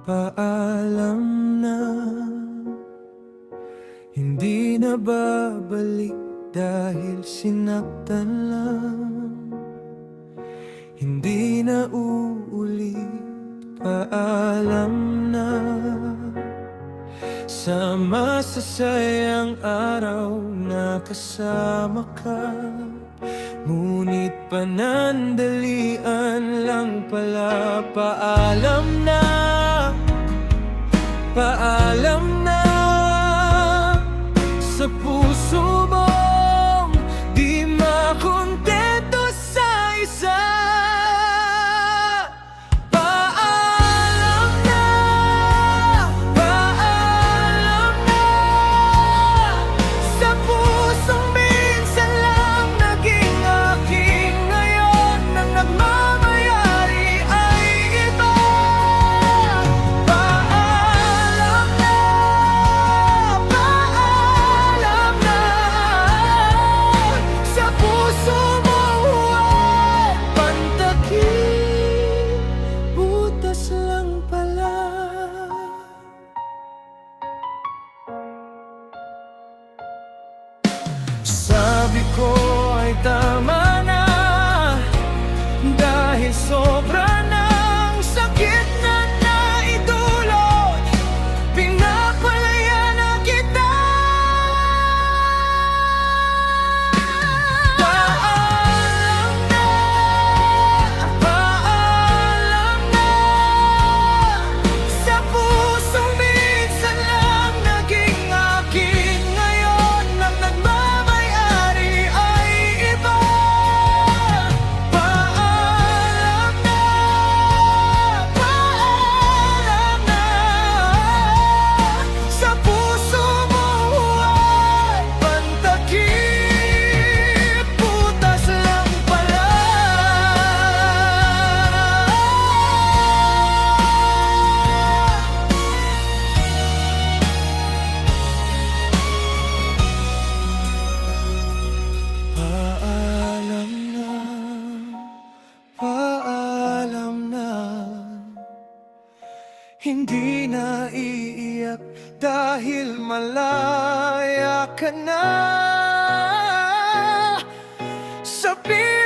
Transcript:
Paalam na, hindi na babalik dahil sinaktan lang. Hindi na uulit, paalam na. Sa masasayang araw na kasama ka, ngunit panandalian lang pala. Paalam na, paalam na, sa puso mong di makontento sa isa. Paalam na, paalam na, sa pusong minsan lang naging akin, ngayon ang nagmamayari ay iba. Paalam na, paalam na, sa puso mo huwag pantakip, butas lang pala. Sabi ko ay tama na, dahil sobra ng sakit na naidulot, pinapalaya na kita. Paalam na, paalam na, sa pusong minsan lang naging akin, ngayon ang nagmamayari ay iba. Paalam na, paalam na, sa puso mo huwag pantakip, butas lang pala. Paalam na, paalam na, hindi na iiyak dahil malaya ka na. Sabi